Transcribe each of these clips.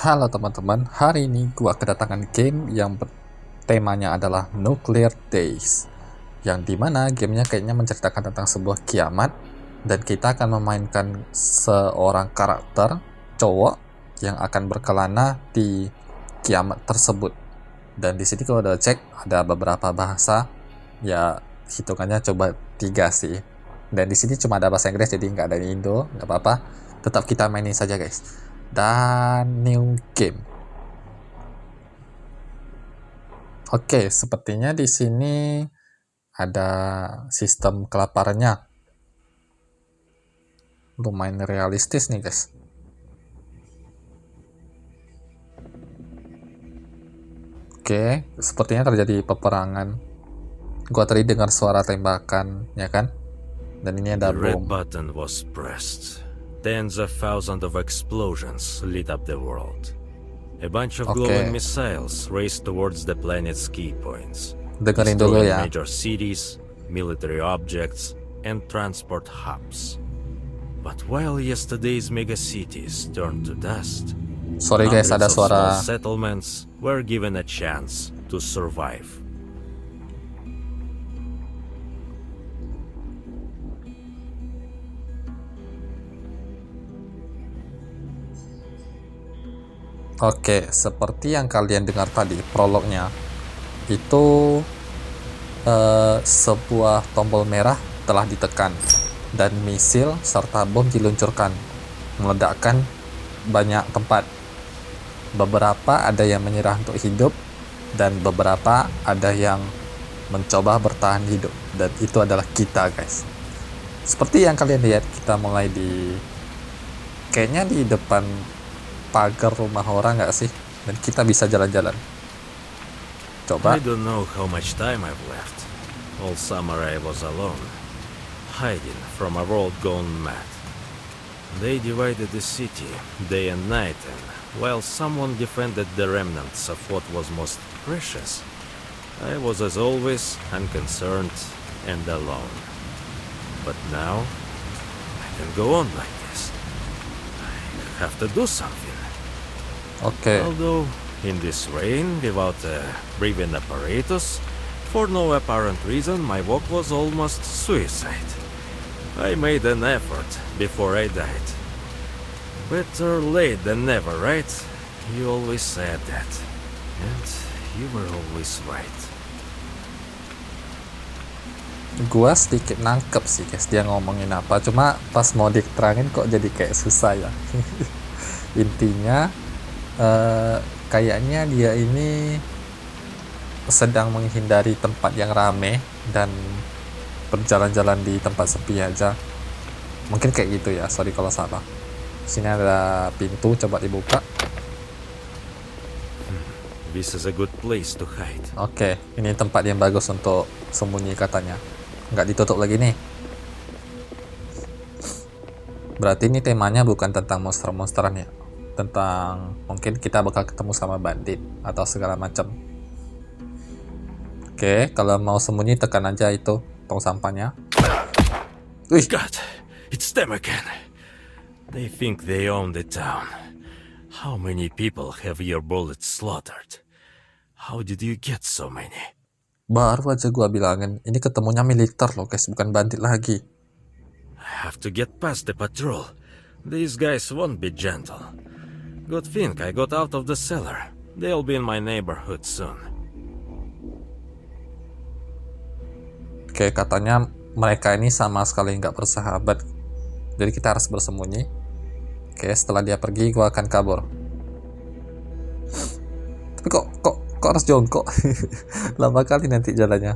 Halo teman-teman, hari ini gua kedatangan game yang temanya adalah Nuclear Days, yang dimana gamenya kayaknya menceritakan tentang sebuah kiamat, dan kita akan memainkan seorang karakter cowok yang akan berkelana di kiamat tersebut. Dan di sini kalau udah cek ada beberapa bahasa, ya hitungannya coba 3 sih. Dan di sini cuma ada bahasa Inggris, jadi nggak ada Indo, nggak apa-apa. Tetap kita mainin saja guys. Dan new game. Oke, sepertinya di sini ada sistem kelaparannya. Lumayan realistis nih guys. Oke, sepertinya terjadi peperangan. Gua tadi dengar suara tembakan, ya kan? Dan ini ada The red bom. button was pressed. Tens of thousands of explosions lit up the world. A bunch of glowing missiles raced towards the planet's key points, Dengerin dulu destroying ya. major cities, military objects, and transport hubs. But while yesterday's megacities turned to dust, Sorry guys, ada hundreds of small suara. settlements were given a chance to survive. Oke, seperti yang kalian dengar tadi, prolognya itu sebuah tombol merah telah ditekan dan misil serta bom diluncurkan, meledakkan banyak tempat. Beberapa ada yang menyerah untuk hidup dan beberapa ada yang mencoba bertahan hidup, dan itu adalah kita guys. Seperti yang kalian lihat, kita mulai di kayaknya di depan pagar rumah orang nggak sih, dan kita bisa jalan-jalan. Coba. I don't know how much time I've left. All summer I was alone, hiding from a world gone mad. They divided the city day and night, and while someone defended the remnants of what was most precious, I was as always unconcerned and alone. But now, I can go on like this. I have to do something. Oke. Although, in this rain, without a breathing apparatus, for no apparent reason, my walk was almost suicide. I made an effort before I died. Better late than never, right? You always said that. And you were always right. Gua sedikit nangkep sih guys dia ngomongin apa, cuma pas mau diterangin kok jadi kayak susah ya. Intinya kayaknya dia ini sedang menghindari tempat yang rame dan berjalan-jalan di tempat sepi aja, mungkin kayak gitu ya. Sorry kalau salah. Sini ada pintu, coba dibuka. This is a good place to hide. Oke, ini tempat yang bagus untuk sembunyi katanya. Nggak ditutup lagi nih. Berarti ini temanya bukan tentang monster-monsteran ya, tentang mungkin kita bakal ketemu sama bandit atau segala macam. Oke, kalau mau sembunyi tekan aja itu tong sampahnya. Wih, God, it's them again. They think they own the town. How many people have your bullets slaughtered? How did you get so many? baru aja gua bilangin ini ketemunya militer loh guys, bukan bandit lagi. I have to get past the patrol. These guys won't be gentle. Good thing I got out of the cellar. They'll be in my neighborhood soon. Oke, katanya mereka ini sama sekali nggak bersahabat, jadi kita harus bersembunyi. Oke, setelah dia pergi gua akan kabur. Tapi kok harus jongkok? Lama kali nanti jalannya.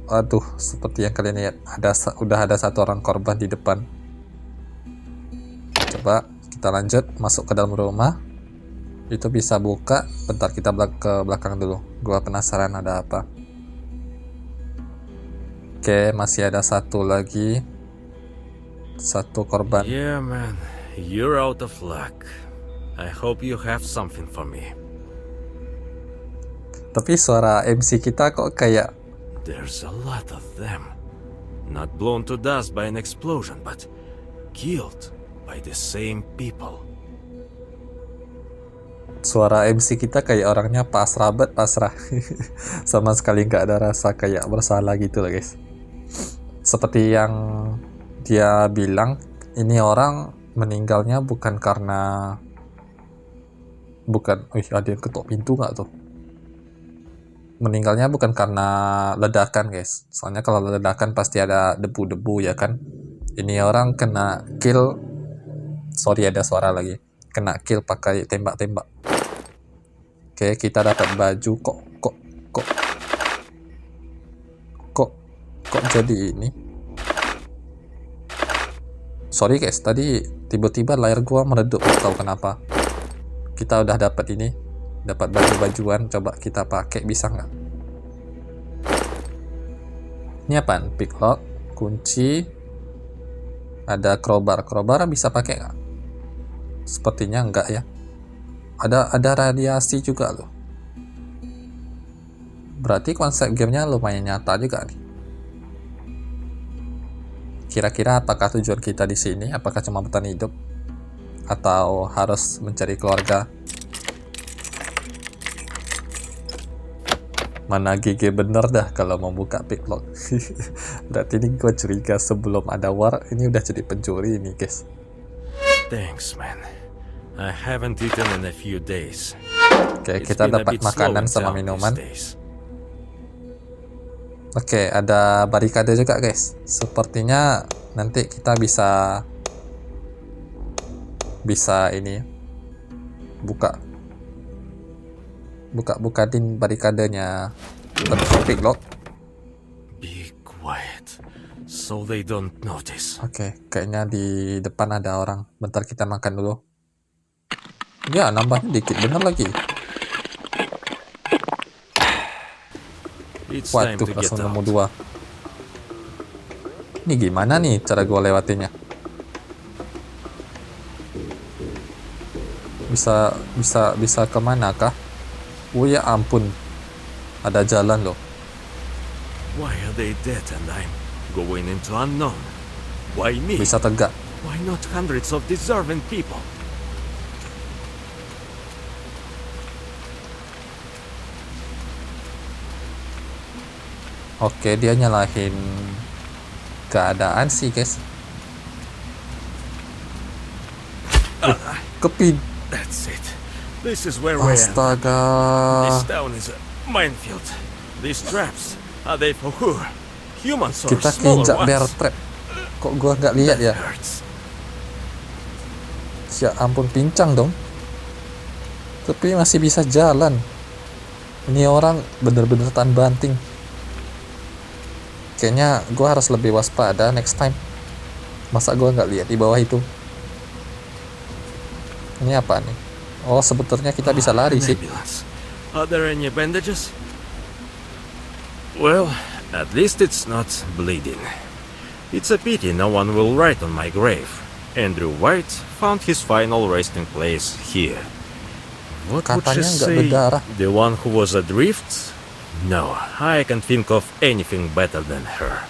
Aduh, seperti yang kalian lihat udah ada satu orang korban di depan. Coba kita lanjut masuk ke dalam rumah. Itu bisa buka. Bentar, kita ke belakang dulu. Gua penasaran ada apa. Oke, masih ada satu lagi. Satu korban. Yeah, man. You're out of luck. I hope you have something for me. Tapi suara MC kita kok kayak There's a lot of them. Not blown to dust by an explosion, but killed by the same people. Suara MC kita kayak orangnya pasrah banget, pasrah. Sama sekali nggak ada rasa kayak bersalah gitu loh guys. Seperti yang dia bilang, ini orang meninggalnya bukan karena ada yang ketok pintu nggak tuh? Meninggalnya bukan karena ledakan guys. Soalnya kalau ledakan pasti ada debu-debu ya kan. Ini orang kena kill, sorry ada suara lagi, kena kill pakai tembak-tembak. Oke, kita dapat baju kok jadi ini. Sorry guys, tadi tiba-tiba layar gua meredup, tahu kenapa. Kita udah dapat ini, dapat baju-bajuan, coba kita pakai bisa nggak? Ini apaan? Picklock, kunci, ada crowbar bisa pakai nggak? Sepertinya enggak ya. Ada radiasi juga loh. Berarti konsep gamenya lumayan nyata juga nih. Kira-kira apakah tujuan kita di sini? Apakah cuma bertahan hidup atau harus mencari keluarga? Mana GG bener dah kalau mau buka picklock. Berarti ini gue curiga sebelum ada war ini udah jadi pencuri ini guys. Thanks, man. I haven't eaten in a few days. Oke, kita dapat makanan sama minuman. Oke, ada barikade juga guys. Sepertinya nanti kita bisa ini bukain barikadenya picklock. Be quiet, so they don't notice. Oke, kayaknya di depan ada orang. Bentar kita makan dulu. Ya, nambahnya dikit bener lagi. Waduh, langsung nemu 2. Ini gimana nih cara gua lewatinya? Bisa kemana kah? Oh ya ampun, ada jalan loh. Why are they dead and I'm going into unknown? Why me? Bisa tegak. Why not hundreds of deserving people? Oke, dia nyalahin keadaan sih guys. Kepin. That's it. This is where we are. Astaga. This town is a minefield. These traps, are they for who? Humans or Kita smaller keinjak ones? bear trap. Kok gua nggak lihat ya? Hurts. Ya ampun, pincang dong. Tapi masih bisa jalan. Ini orang bener-bener tahan banting. Kayaknya gue harus lebih waspada next time. Masa gue nggak lihat di bawah itu? Ini apa nih? Oh, sebetulnya kita bisa lari sih. Are there any bandages? Well, at least it's not bleeding. It's a pity no one will write on my grave. Andrew White found his final resting place here. What would she Katanya nggak say? berdarah. The one who was adrift? No, I can't think of anything better than her.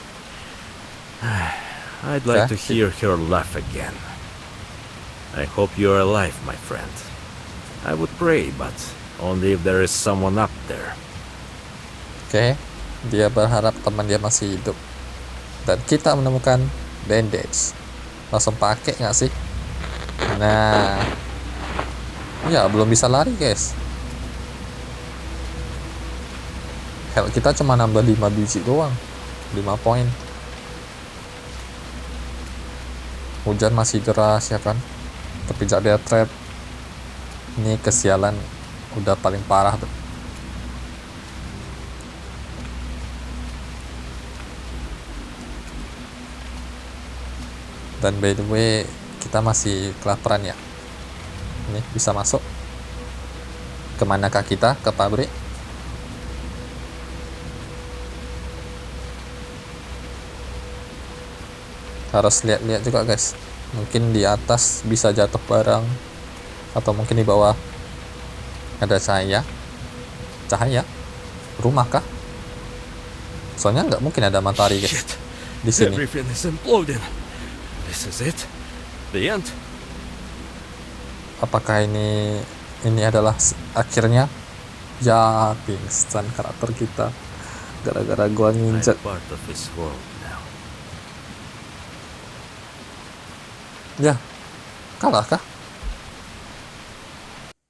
I'd like to hear her laugh again. I hope you're alive, my friend. I would pray, but only if there is someone up there. Oke, dia berharap teman dia masih hidup. Dan kita menemukan bandage. Langsung pakai nggak sih? Nah, ya belum bisa lari guys. Health kita cuma nambah 5 biji doang. 5 poin. Hujan masih deras ya kan. Kepijak bear trap. Ini kesialan udah paling parah tuh. Dan by the way, kita masih kelaparan ya. Ini bisa masuk. Kemanakah kita? Ke pabrik? Harus lihat-lihat juga guys, mungkin di atas bisa jatuh barang atau mungkin di bawah ada cahaya rumah kah? Soalnya nggak mungkin ada matahari guys di sini. Everything is imploding. This is it. The end. Apakah ini ini adalah akhirnya. Ya, pingsan karakter kita gara-gara gua I'm nginjek. part of this world now. Ya, kalah kah?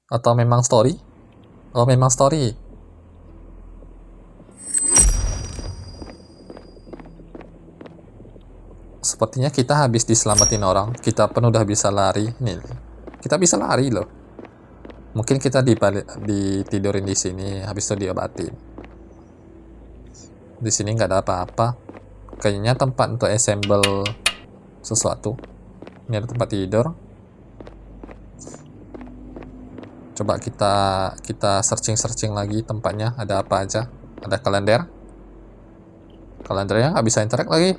Atau memang story? Oh, memang story. Sepertinya kita habis diselamatin orang. Kita pun udah bisa lari. Nih, kita bisa lari loh. Mungkin kita ditidurin di sini, habis itu diobatin. Di sini nggak ada apa-apa. Kayaknya tempat untuk assemble sesuatu. Ini ada tempat tidur. Coba kita searching lagi tempatnya ada apa aja. Ada kalender. Kalendernya nggak bisa interact lagi.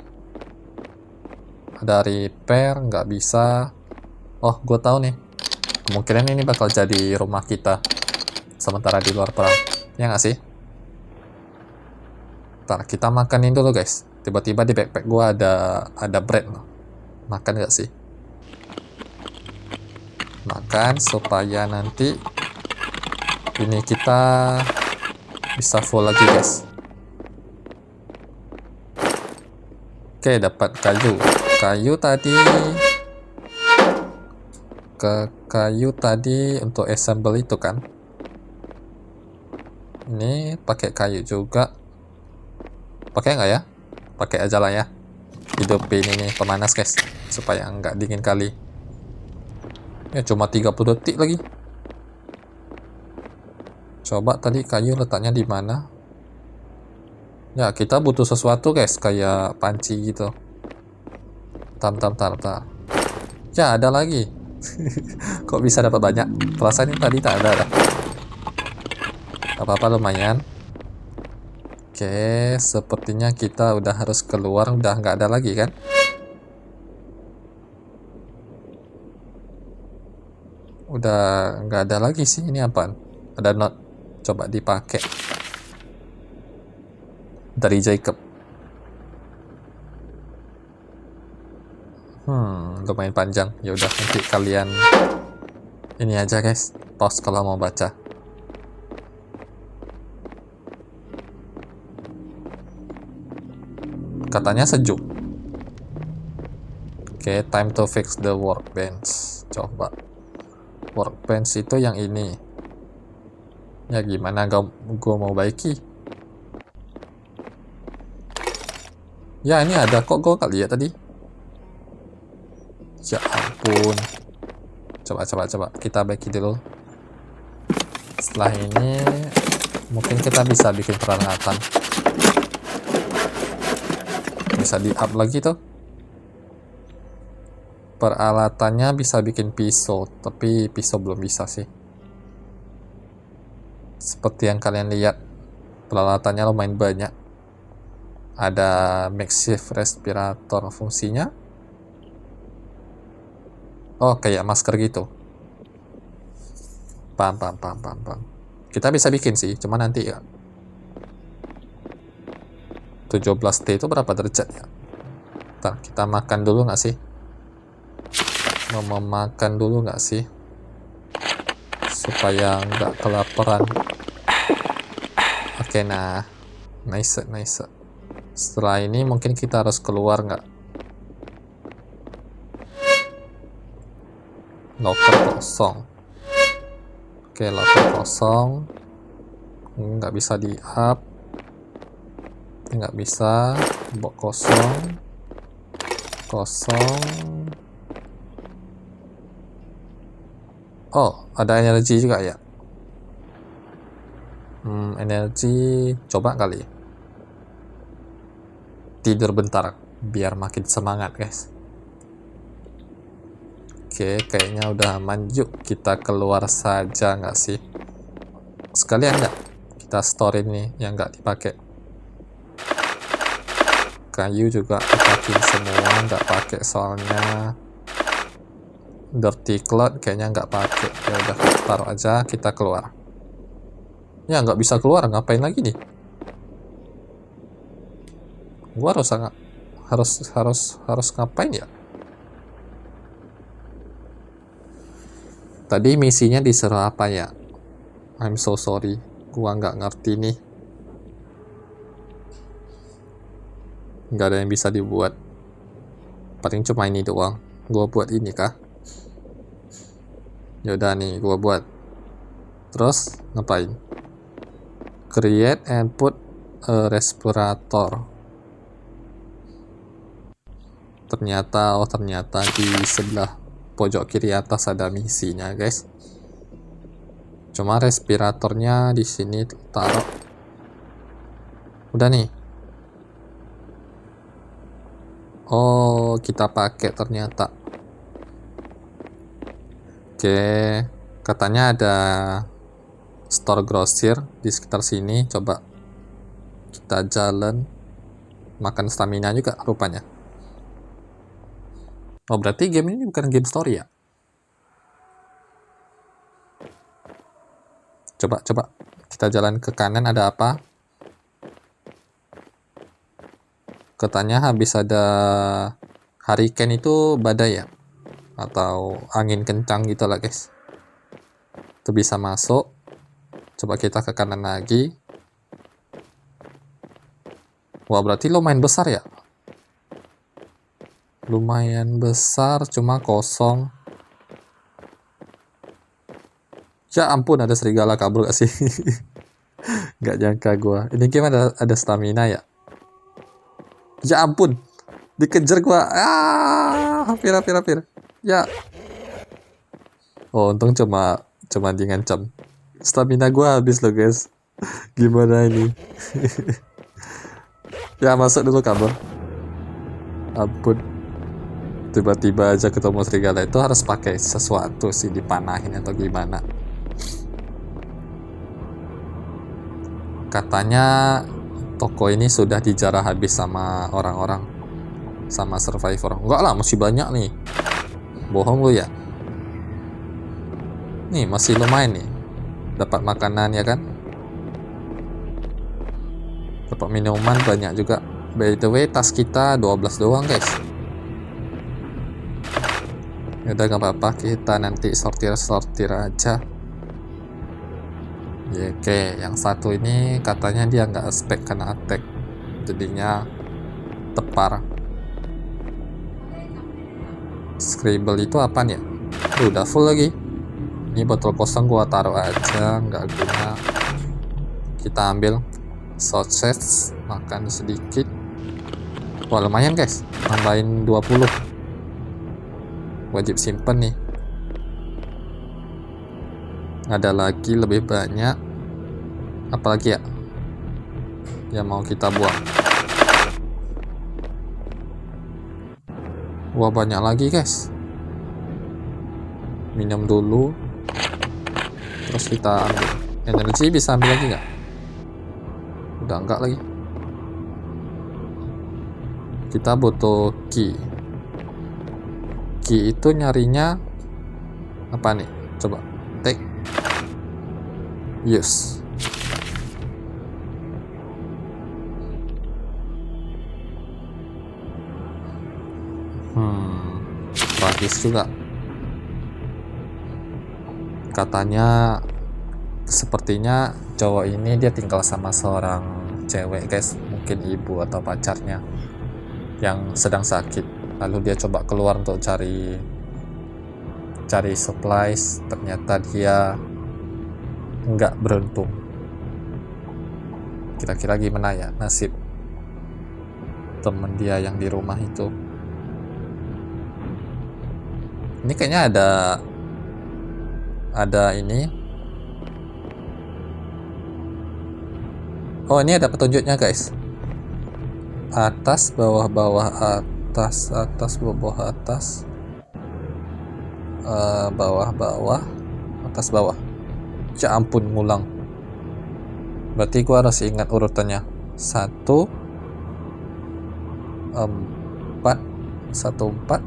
Ada repair, nggak bisa. Oh, gue tahu nih. Kemungkinan ini bakal jadi rumah kita sementara di luar perang. Ya nggak sih? Ntar kita makanin dulu guys. Tiba-tiba di backpack gue ada bread loh. Makan nggak sih? Makan supaya nanti ini kita bisa full lagi guys. Oke, dapat kayu tadi untuk assemble itu kan. Ini pakai kayu juga. Pakai nggak ya? Pakai aja lah ya. Hidupin ini pemanas guys, supaya nggak dingin kali. Ya cuma 30 detik lagi. Coba tadi kayu letaknya di mana? Ya kita butuh sesuatu guys, kayak panci gitu. Tar. Ya ada lagi. Kok bisa dapat banyak? Perasaan ini tadi tak ada dah. Apa-apa lumayan. Oke, sepertinya kita udah harus keluar, udah nggak ada lagi kan? Udah nggak ada lagi sih. Ini apaan? Ada note. Coba dipakai. Dari Jacob. Lumayan panjang. Ya udah nanti kalian ini aja guys. Pause kalau mau baca. Katanya sejuk. Oke, time to fix the workbench. Coba. Workbench itu yang ini. Ya gimana gue mau baiki? Ya ini ada kok, gue gak lihat tadi. Ya ampun. Coba kita baiki dulu. Setelah ini mungkin kita bisa bikin peralatan. Bisa di up lagi tuh. Peralatannya bisa bikin pisau, tapi pisau belum bisa sih. Seperti yang kalian lihat, peralatannya lumayan banyak. Ada makeshift respirator, fungsinya oh kayak masker gitu. Paham. Kita bisa bikin sih, cuma nanti ya. 17T itu berapa derajat ya? Ntar kita makan dulu nggak sih? Mau makan dulu nggak sih? Supaya nggak kelaparan. Oke, nah. Nice. Setelah ini mungkin kita harus keluar nggak? Locker kosong. Oke, locker kosong. Nggak bisa di up. Nggak bisa. Box kosong. Oh, ada energi juga ya. Energi. Coba kali. Tidur bentar. Biar makin semangat guys. Oke, kayaknya udah aman. Yuk kita keluar saja nggak sih? Sekalian nggak? Kita store ini yang nggak dipakai. Kayu juga dipakai semua, nggak pakai soalnya. Dirty cloth kayaknya nggak pakai. Ya udah taruh aja, kita keluar. Ya nggak bisa keluar, ngapain lagi nih? Gua harus ngapain ya? Tadi misinya disuruh apa ya? I'm so sorry, gua nggak ngerti nih. Nggak ada yang bisa dibuat. Paling cuma ini doang. Gua buat ini kah? Yaudah nih, gua buat. Terus ngapain? Create and put a respirator. Ternyata di sebelah pojok kiri atas ada misinya, guys. Cuma respiratornya di sini taruh. Udah nih. Oh, kita pakai ternyata. Oke, katanya ada store grosir di sekitar sini. Coba kita jalan. Makan stamina juga rupanya. Oh, berarti game ini bukan game story ya? Coba kita jalan ke kanan, ada apa? Katanya habis ada hurricane itu badai ya? Atau angin kencang gitu lah, guys. Itu bisa masuk. Coba kita ke kanan lagi. Wah, berarti lumayan besar ya? Lumayan besar, cuma kosong. Ya ampun, ada serigala kabur gak sih? Gak nyangka gua. Ini game ada stamina ya? Ya ampun, dikejar gua. Hampir. Ya. Oh, untung cuma diancam. Stamina gua habis loh, guys. Gimana ini? Ya, masuk dulu kabur. Ampun. Tiba-tiba aja ketemu serigala, itu harus pakai sesuatu sih, dipanahin atau gimana. Katanya toko ini sudah dijarah habis sama orang-orang, sama survivor. Enggak lah, masih banyak nih. Bohong lu ya. Nih masih lumayan nih, dapat makanan ya kan, dapat minuman banyak juga. By the way, tas kita 12 doang, guys. Yaudah, gak apa-apa, kita nanti sortir aja. Ya, oke, yang satu ini katanya dia nggak spek kena attack, jadinya tepar. Scribble itu apaan ya? Udah full lagi. Ini botol kosong gua taruh aja, nggak guna. Kita ambil sausage, makan sedikit. Wah, lumayan, guys, tambahin 20. Wajib simpen nih. Ada lagi lebih banyak. Apalagi ya yang mau kita buang? Wah, banyak lagi, guys. Minum dulu, terus kita ambil. Energi bisa ambil lagi nggak? Udah enggak lagi. Kita butuh key. Key itu nyarinya apa nih? Coba take, use. Tragis juga. Katanya sepertinya cowok ini dia tinggal sama seorang cewek, guys, mungkin ibu atau pacarnya yang sedang sakit. Lalu dia coba keluar untuk cari supplies. Ternyata dia nggak beruntung. Kira-kira gimana ya nasib temen dia yang di rumah itu? Ini kayaknya ada ini. Oh, ini ada petunjuknya, guys. Atas, bawah, atas, bawah, atas, bawah, atas, bawah. Ya ampun, ngulang. Berarti gua harus ingat urutannya. 1 4 1 4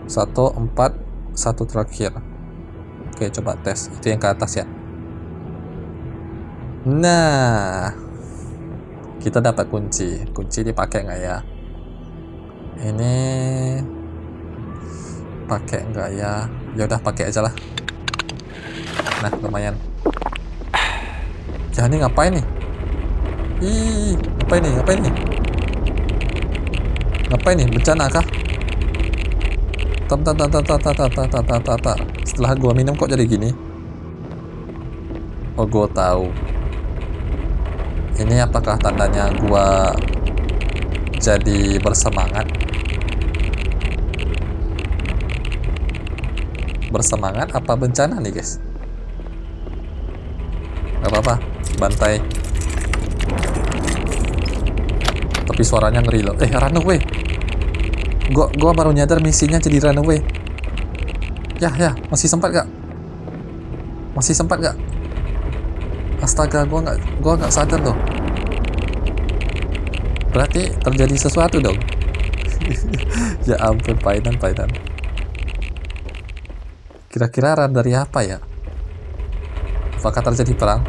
1 4 1 terakhir. Oke, coba tes. Itu yang ke atas ya. Nah, kita dapat kunci dipakai nggak ya? Ini pakai enggak ya? Ya udah pakai aja lah. Nah, lumayan. Ya ini ngapain nih? Ih, ngapain nih? Ngapain nih? Ngapain nih? Bencana kah? Setelah gua minum kok jadi gini? Oh, gua tahu. Ini apakah tandanya gua jadi bersemangat? Bersemangat apa bencana nih, guys? Gak apa-apa, bantai. Tapi suaranya ngeri loh. Run away. Gua baru nyadar misinya jadi run away. Ya, masih sempat gak? Masih sempat gak? Astaga, gua nggak sadar loh. Berarti terjadi sesuatu dong. Ya ampun, painan. Kira-kira run dari apa ya? Apakah terjadi perang?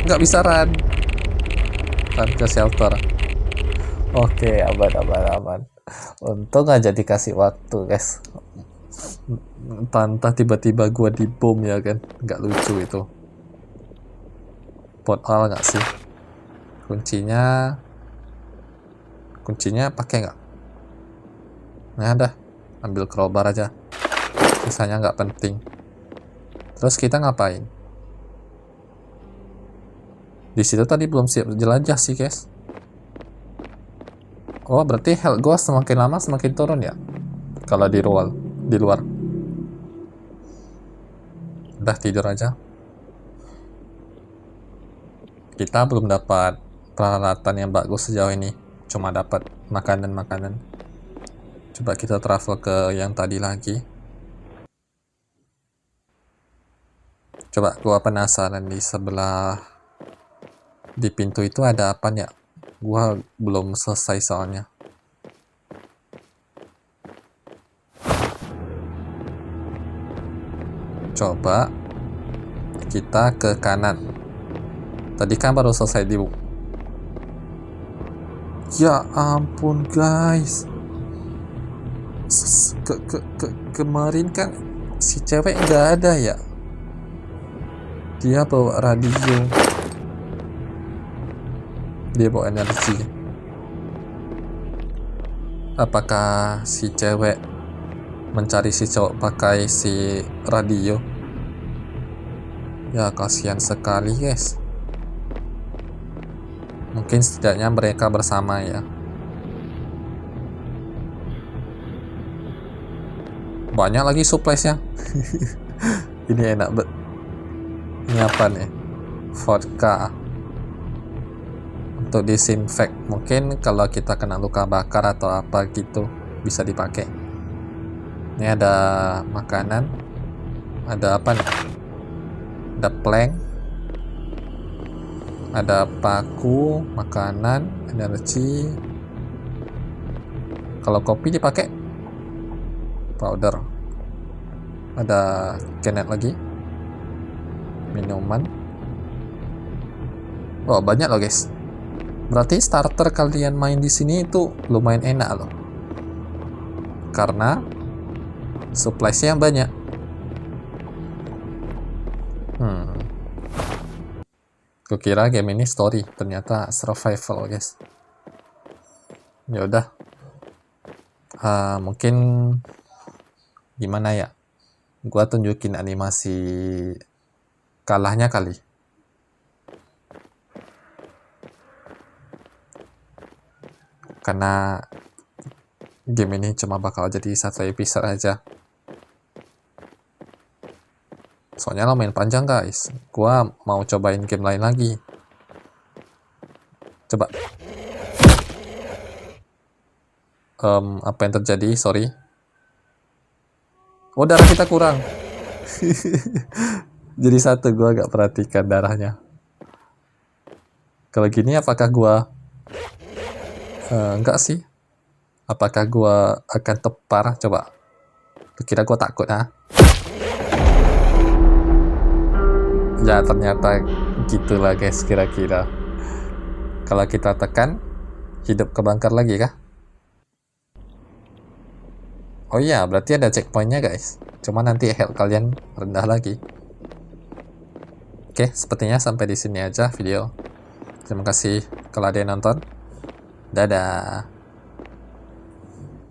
Nggak bisa run ke shelter. Oke, aman. Untung aja dikasih waktu, guys. Entah tiba-tiba gua dibom ya kan. Nggak lucu itu. Portal nggak sih? Kuncinya pakai nggak? Nah, dah. Ambil crowbar aja. Sisanya nggak penting. Terus kita ngapain? Di situ tadi belum siap jelajah sih, guys. Oh, berarti health gua semakin lama semakin turun ya? Kalau di luar. Udah tidur aja. Kita belum dapat peralatan yang bagus sejauh ini. Cuma dapat makanan. Coba kita travel ke yang tadi lagi. Coba gua penasaran di pintu itu ada apa ya? Gua belum selesai soalnya. Coba kita ke kanan. Tadi kan baru selesai di... Ya ampun, guys. Kemarin kan si cewek nggak ada ya? Dia bawa radio. Dia bawa energi. Apakah si cewek mencari si cowok pakai si radio? Ya, kasihan sekali, guys. Mungkin setidaknya mereka bersama ya. Banyak lagi supplies-nya. Ini enak banget. Ini apa nih? Vodka. Untuk disinfect. Mungkin kalau kita kena luka bakar atau apa gitu bisa dipakai. Ini ada makanan. Ada apa nih? Ada plank. Ada paku, makanan, energi. Kalau kopi dipakai powder. Ada kenet lagi. Minuman. Oh, banyak loh, guys. Berarti starter kalian main di sini itu lumayan enak loh. Karena supplies-nya banyak. Kukira game ini story, ternyata survival, guys. Ya udah. Mungkin gimana ya? Gua tunjukin animasi kalahnya kali. Karena game ini cuma bakal jadi satu episode aja. Soalnya lumayan panjang, guys. Gua mau cobain game lain lagi. Coba. Apa yang terjadi? Sorry. Oh, darah kita kurang. Jadi satu, gua gak perhatikan darahnya. Kalau gini apakah gua... enggak sih. Apakah gua akan tepar? Coba. Kira gua takut, Ya, ternyata gitulah, guys, kira-kira. Kalau kita tekan, hidup kebakar lagi kah? Oh iya, berarti ada checkpointnya guys. Cuma nanti health kalian rendah lagi. Oke, sepertinya sampai di sini aja video. Terima kasih kalau ada yang nonton. Dadah.